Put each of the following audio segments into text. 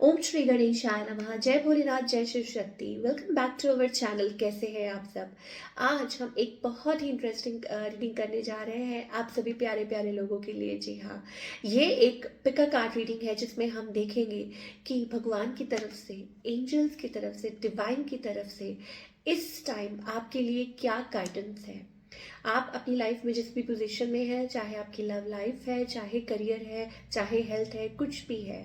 ओम श्री गणेशाय नमः। जय भोलेनाथ, जय Shiv Shakti. Welcome back to our channel. कैसे हैं आप सब? आज हम एक बहुत ही इंटरेस्टिंग रीडिंग करने जा रहे हैं आप सभी प्यारे प्यारे लोगों के लिए। जी हाँ, ये एक पिका कार्ड रीडिंग है जिसमें हम देखेंगे कि भगवान की तरफ से, एंजल्स की तरफ से, डिवाइन की तरफ से इस टाइम आपके लिए क्या गाइडेंस है। आप अपनी लाइफ में जिस भी पोजीशन में हैं, चाहे आपकी लव लाइफ है, चाहे करियर है, चाहे हेल्थ है, कुछ भी है,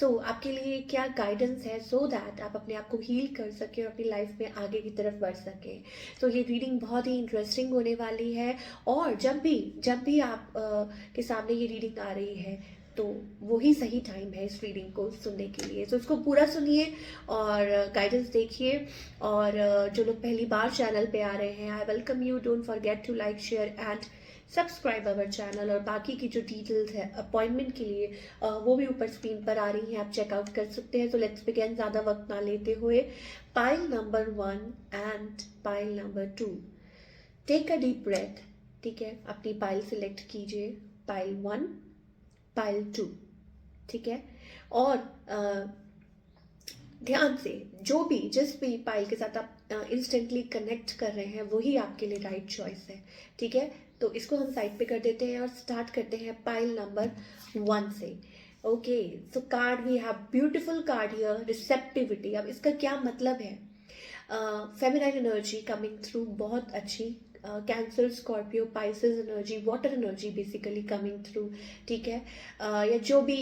आपके लिए क्या गाइडेंस है सो दैट आप अपने आप को हील कर सकें और अपनी लाइफ में आगे की तरफ बढ़ सकें। ये रीडिंग बहुत ही इंटरेस्टिंग होने वाली है। और जब भी आप के सामने ये रीडिंग आ रही है तो वही सही टाइम है इस रीडिंग को सुनने के लिए। इसको पूरा सुनिए और गाइडेंस देखिए। और जो लोग पहली बार चैनल पे आ रहे हैं, I welcome you. Don't forget to like, share and subscribe our channel. और बाकी की जो डिटेल्स है अपॉइंटमेंट के लिए, वो भी ऊपर स्क्रीन पर आ रही हैं, आप चेकआउट कर सकते हैं। तो लेट्स बिगिन, ज़्यादा वक्त ना लेते हुए। Pile number 1 and pile number 2, take a deep breath. ठीक है, अपनी पाइल सिलेक्ट कीजिए। Pile 1, pile 2। ठीक है, और ध्यान से जिस भी पाइल के साथ आप इंस्टेंटली कनेक्ट कर रहे हैं वही आपके लिए राइट चॉइस है। ठीक है, तो इसको हम साइड पे कर देते हैं और स्टार्ट करते हैं पाइल नंबर 1 से। Okay, so card we have beautiful card here, receptivity. अब इसका क्या मतलब है? फेमिनाइन एनर्जी कमिंग थ्रू, बहुत अच्छी। Cancer, Scorpio, Pisces energy, water energy basically coming through. ठीक है, या जो भी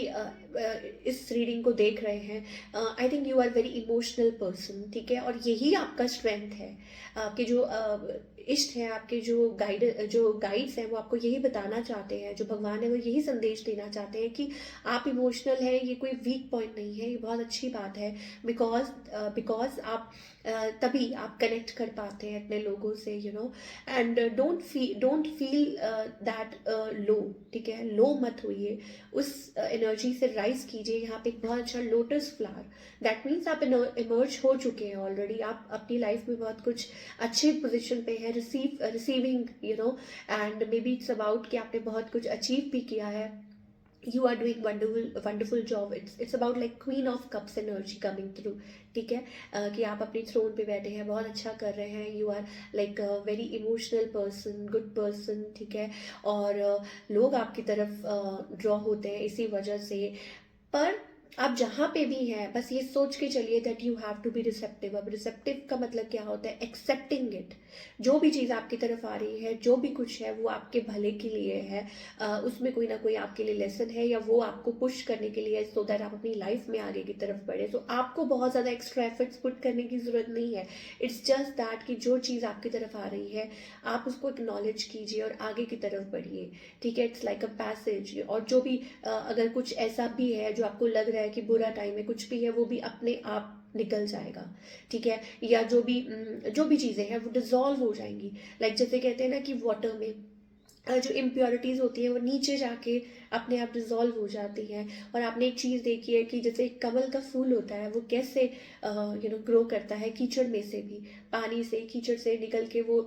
इस रीडिंग को देख रहे हैं, I think you are very emotional person. ठीक है, और यही आपका स्ट्रेंथ है। आपके जो इष्ट हैं, आपके जो गाइड्स हैं, वो आपको यही बताना चाहते हैं, जो भगवान है वो यही संदेश देना चाहते हैं कि आप इमोशनल हैं। ये कोई वीक पॉइंट नहीं है, ये बहुत अच्छी बात है। बिकॉज आप तभी आप कनेक्ट कर पाते हैं अपने लोगों से, and don't feel that low. ठीक है, लो मत होइए, उस एनर्जी से राइज कीजिए। यहाँ पे एक बहुत अच्छा लोटस फ्लावर, दैट मीन्स आप इमर्ज हो चुके हैं ऑलरेडी। आप अपनी लाइफ में बहुत कुछ अच्छी पोजिशन पे है, receiving, and maybe it's about कि आपने बहुत कुछ अचीव भी किया है। You are doing wonderful job. It's about like queen of cups energy coming through. ठीक है, कि आप अपने थ्रोन पे बैठे हैं, बहुत अच्छा कर रहे हैं। You are like very emotional person, good person. ठीक है, और लोग आपकी तरफ ड्रॉ होते हैं इसी वजह से। पर आप जहाँ पे भी हैं, बस ये सोच के चलिए that you have to be receptive. अब रिसेप्टिव का मतलब क्या होता है? Accepting it. जो भी चीज़ आपकी तरफ आ रही है, जो भी कुछ है, वो आपके भले के लिए है। उसमें कोई ना कोई आपके लिए लेसन है, या वो आपको पुश करने के लिए, सो दैट आप अपनी लाइफ में आगे की तरफ बढ़े। तो आपको बहुत ज़्यादा एक्स्ट्रा एफर्ट्स पुट करने की ज़रूरत नहीं है। इट्स जस्ट दैट कि जो चीज़ आपकी तरफ आ रही है, आप उसको एक्नॉलेज कीजिए और आगे की तरफ बढ़िए। ठीक है, इट्स लाइक अ पैसेज। और जो भी अगर कुछ ऐसा भी है जो आपको लग रहा है कि बुरा टाइम है, कुछ भी है, वो भी अपने आप निकल जाएगा। ठीक है, या जो भी चीज़ें हैं वो डिजॉल्व हो जाएंगी। जैसे कहते हैं ना कि वाटर में जो इम्प्योरिटीज़ होती है वो नीचे जाके अपने आप डिजॉल्व हो जाती हैं। और आपने एक चीज़ देखी है कि जैसे कमल का फूल होता है, वो कैसे ग्रो करता है, कीचड़ में से भी, पानी से, कीचड़ से निकल के वो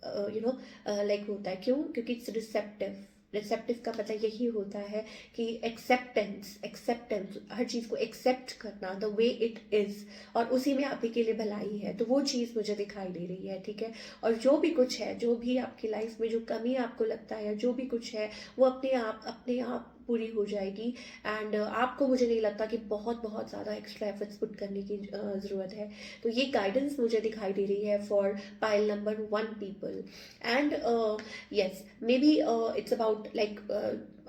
लाइक होता है। क्यों? क्योंकि इट्स रिसेप्टिव। रिसेप्टिव का पता यही होता है कि एक्सेप्टेंस, एक्सेप्टेंस, हर चीज़ को एक्सेप्ट करना द वे इट इज़, और उसी में आप ही के लिए भलाई है। तो वो चीज़ मुझे दिखाई दे रही है। ठीक है, और जो भी कुछ है, जो भी आपकी लाइफ में जो कमी आपको लगता है, जो भी कुछ है, वो अपने आप पूरी हो जाएगी। एंड आपको, मुझे नहीं लगता कि बहुत बहुत ज़्यादा एक्स्ट्रा एफर्ट्स पुट करने की ज़रूरत है। तो ये गाइडेंस मुझे दिखाई दे रही है for pile number 1 people. And yes, may be it's about like,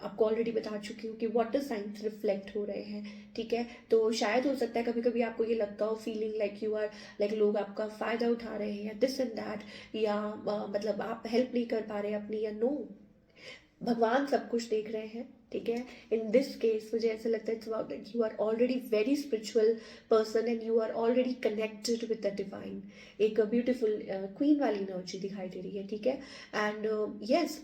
आपको ऑलरेडी बता चुकी हूँ कि वाटर साइंस रिफ्लेक्ट हो रहे हैं। ठीक है, तो शायद हो सकता है कभी कभी आपको ये लगता हो, feeling like you are like लोग आपका फ़ायदा उठा रहे हैं, या दिस एंड दैट, या मतलब आप हेल्प नहीं कर पा रहे अपनी, या नो, भगवान सब कुछ देख रहे हैं। ठीक है, इन दिस केस मुझे ऐसा लगता है it's about that you are already very spiritual person and you are already connected with the divine. एक ब्यूटीफुल क्वीन वाली एनर्जी दिखाई दे रही है। ठीक है, एंड यस,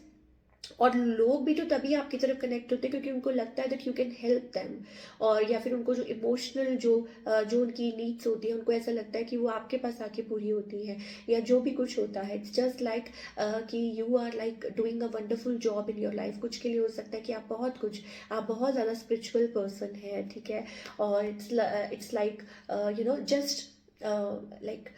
और लोग भी तो तभी आपकी तरफ कनेक्ट होते हैं क्योंकि उनको लगता है that you can help them, और या फिर उनको जो इमोशनल जो उनकी नीड्स होती है उनको ऐसा लगता है कि वो आपके पास आके पूरी होती है, या जो भी कुछ होता है इट्स जस्ट लाइक कि you are like doing a wonderful job in your life. कुछ के लिए हो सकता है कि आप बहुत ज़्यादा स्पिरिचुअल पर्सन है, ठीक है, और इट्स लाइक जस्ट लाइक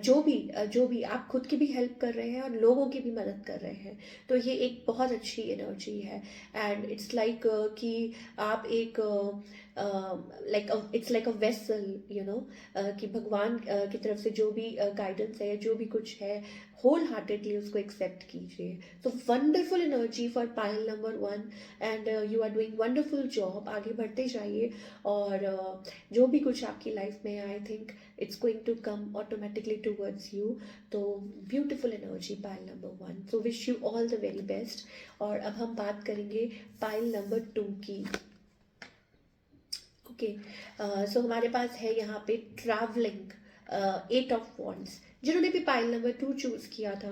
जो भी आप खुद की भी हेल्प कर रहे हैं और लोगों की भी मदद कर रहे हैं, तो ये एक बहुत अच्छी एनर्जी है। एंड इट्स लाइक कि आप एक like it's like a vessel, कि भगवान की तरफ से जो भी गाइडेंस है, जो भी कुछ है, होल हार्टेडली उसको एक्सेप्ट कीजिए। तो wonderful energy for pile number 1, and you are doing wonderful job. आगे बढ़ते जाइए, और जो भी कुछ आपकी लाइफ में I think it's going to come automatically towards you. तो beautiful energy pile number 1, so wish you all the very best। और अब हम बात करेंगे पाइल नंबर 2 की। ओके, सो हमारे पास है यहाँ पे ट्रैवलिंग, 8 ऑफ वॉन्ड्स। जिन्होंने भी पाइल नंबर 2 चूज किया था,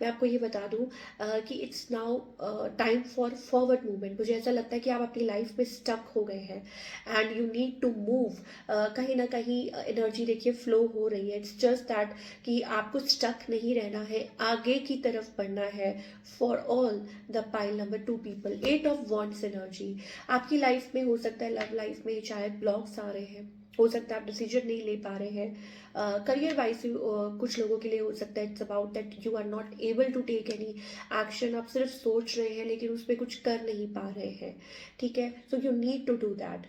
मैं आपको ये बता दूं कि it's now time for forward movement. मुझे ऐसा लगता है कि आप अपनी लाइफ में स्टक हो गए हैं and you need to move. कहीं ना कहीं एनर्जी देखिए फ्लो हो रही है। इट्स जस्ट दैट कि आपको स्टक नहीं रहना है, आगे की तरफ बढ़ना है। For all the pile number 2 people, 8 of wands energy आपकी लाइफ में हो सकता है, लव लाइफ में शायद ब्लॉक्स आ रहे हैं, हो सकता है आप डिसीजन नहीं ले पा रहे हैं। करियर वाइज कुछ लोगों के लिए हो सकता है it's about that you are not able to take any action. आप सिर्फ सोच रहे हैं लेकिन उस पर कुछ कर नहीं पा रहे हैं, ठीक है। So you need to do that.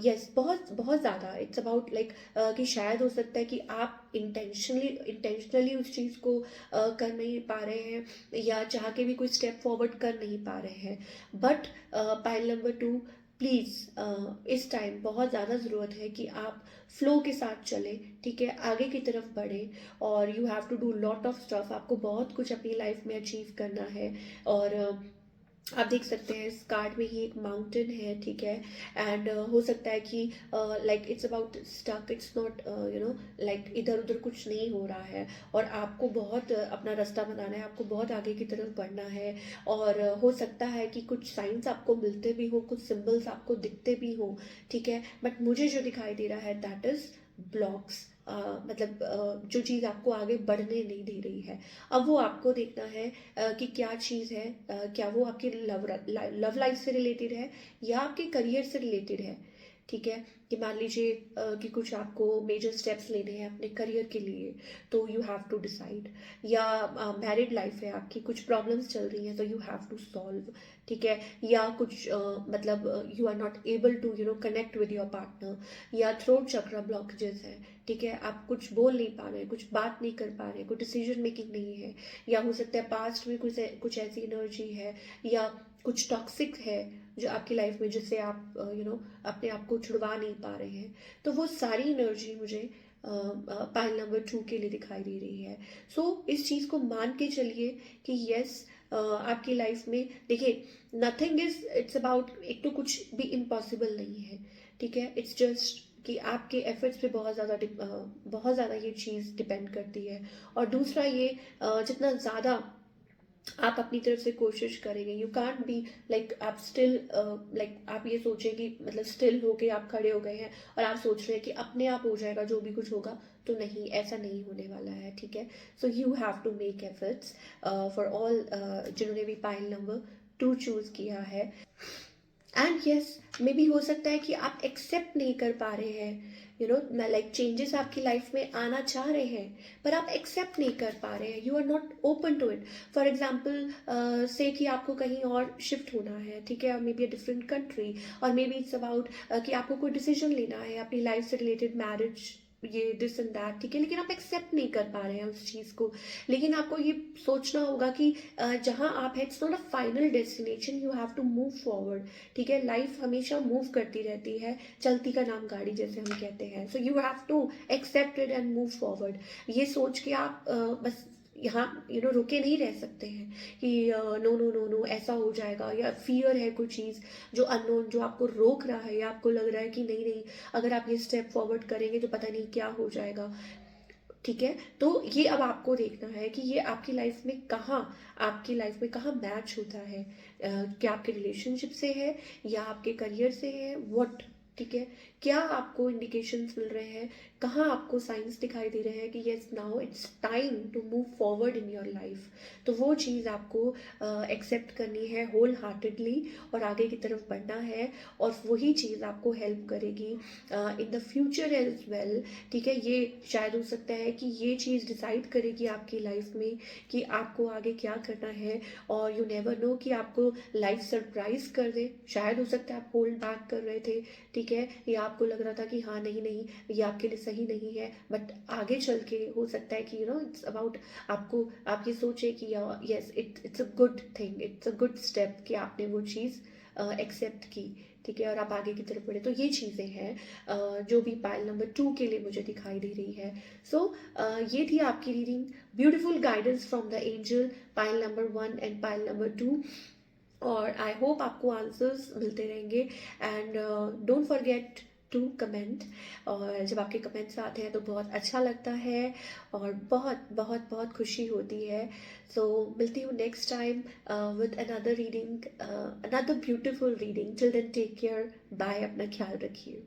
Yes, बहुत बहुत ज़्यादा इट्स अबाउट लाइक कि शायद हो सकता है कि आप इंटेंशनली उस चीज़ को कर नहीं पा रहे हैं, या चाह के भी कोई स्टेप फॉरवर्ड कर नहीं पा रहे हैं। बट पाइल नंबर 2, प्लीज़ इस टाइम बहुत ज़्यादा ज़रूरत है कि आप फ्लो के साथ चलें, ठीक है, आगे की तरफ बढ़ें। और you have to do lot of stuff. आपको बहुत कुछ अपनी लाइफ में अचीव करना है। और आप देख सकते हैं इस कार्ड में ही एक माउंटेन है, ठीक है। एंड हो सकता है कि like it's about stuck, it's not like इधर उधर कुछ नहीं हो रहा है, और आपको बहुत अपना रास्ता बनाना है, आपको बहुत आगे की तरफ बढ़ना है। और हो सकता है कि कुछ साइंस आपको मिलते भी हो, कुछ सिंबल्स आपको दिखते भी हो, ठीक है। बट मुझे जो दिखाई दे रहा है दैट इज ब्लॉक्स। मतलब जो चीज़ आपको आगे बढ़ने नहीं दे रही है, अब वो आपको देखना है कि क्या चीज़ है। क्या वो आपके लव लाइफ से रिलेटेड है या आपके करियर से रिलेटेड है, ठीक है। कि मान लीजिए कि कुछ आपको मेजर स्टेप्स लेने हैं अपने करियर के लिए, तो यू हैव टू डिसाइड। या मैरिड लाइफ है आपकी, कुछ प्रॉब्लम्स चल रही हैं तो यू हैव टू सॉल्व, ठीक है। या कुछ मतलब you are not able to connect with your partner, या थ्रोट चक्र ब्लॉकेजेस है, ठीक है। आप कुछ बोल नहीं पा रहे हैं, कुछ बात नहीं कर पा रहे हैं, कुछ डिसीजन मेकिंग नहीं है। या हो सकता है पास्ट में कुछ ऐसी एनर्जी है, या कुछ टॉक्सिक है जो आपकी लाइफ में, जिससे आप अपने आप को छुड़वा नहीं पा रहे हैं। तो वो सारी एनर्जी मुझे पाइल नंबर 2 के लिए दिखाई दे रही है। सो इस चीज़ को मान के चलिए कि यस, आपकी लाइफ में देखिए नथिंग इज इट्स अबाउट, एक तो कुछ भी इम्पॉसिबल नहीं है, ठीक है। इट्स जस्ट कि आपके एफर्ट्स पे बहुत ज़्यादा ये चीज़ डिपेंड करती है। और दूसरा ये जितना ज़्यादा आप अपनी तरफ से कोशिश करेंगे, यू कांट बी लाइक आप स्टिल लाइक आप ये सोचें कि मतलब स्टिल होके आप खड़े हो गए हैं और आप सोच रहे हैं कि अपने आप हो जाएगा जो भी कुछ होगा, तो नहीं, ऐसा नहीं होने वाला है, ठीक है। So you have to make efforts for all जिन्होंने भी पाइल नंबर 2 चूज किया है। एंड यस, मे बी हो सकता है कि आप एक्सेप्ट नहीं कर पा रहे हैं, लाइक चेंजेस आपकी लाइफ में आना चाह रहे हैं पर आप एक्सेप्ट नहीं कर पा रहे हैं, you are not open to it. For example से कि आपको कहीं और शिफ्ट होना है, ठीक है, may be a different country, और मे बी इट्स अबाउट कि आपको कोई डिसीजन लेना है अपनी लाइफ से रिलेटेड, मैरिज, ये दिस एंड दैट, ठीक है। लेकिन आप एक्सेप्ट नहीं कर पा रहे हैं उस चीज़ को। लेकिन आपको ये सोचना होगा कि जहाँ आप हैं it's not a final destination, you have to move forward, ठीक है। लाइफ हमेशा मूव करती रहती है, चलती का नाम गाड़ी जैसे हम कहते हैं। So you have to accept it and move forward. ये सोच के आप बस यहाँ रुके नहीं रह सकते हैं कि नो नो नो नो ऐसा हो जाएगा, या फियर है कोई चीज़ जो अननोन जो आपको रोक रहा है, या आपको लग रहा है कि नहीं नहीं, अगर आप ये स्टेप फॉरवर्ड करेंगे तो पता नहीं क्या हो जाएगा। ठीक है, तो ये अब आपको देखना है कि ये आपकी लाइफ में कहाँ मैच होता है। क्या आपके रिलेशनशिप से है या आपके करियर से है, व्हाट, ठीक है, क्या आपको इंडिकेशंस मिल रहे हैं, कहाँ आपको साइंस दिखाई दे रहे हैं कि yes now it's time to move forward in your life. तो वो चीज़ आपको एक्सेप्ट करनी है होल हार्टेडली और आगे की तरफ बढ़ना है, और वही चीज़ आपको हेल्प करेगी in the future as well. ठीक है, ये शायद हो सकता है कि ये चीज़ डिसाइड करेगी आपकी लाइफ में कि आपको आगे क्या करना है, और यू नेवर नो कि आपको लाइफ सरप्राइज कर दे। शायद हो सकता है आप होल्ड बैक कर रहे थे, ठीक है, या आपको लग रहा था कि हाँ नहीं नहीं ये आपके लिए सही नहीं है, बट आगे चल के हो सकता है कि इट्स अबाउट आपको, आप ये सोचे कि yes it's a good thing, it's a good step कि आपने वो चीज़ एक्सेप्ट की, ठीक है, और आप आगे की तरफ बढ़े। तो ये चीज़ें हैं जो भी पाइल नंबर 2 के लिए मुझे दिखाई दे रही है। सो ये थी आपकी reading, beautiful guidance from the angel, pile number 1 and pile number 2। और आई होप आपको आंसर्स मिलते रहेंगे, and don't forget to comment. और जब आपके कमेंट्स आते हैं तो बहुत अच्छा लगता है और बहुत बहुत बहुत खुशी होती है। सो मिलती हूँ next time with another reading, another beautiful reading. Till then take care, bye, अपना ख्याल रखिए।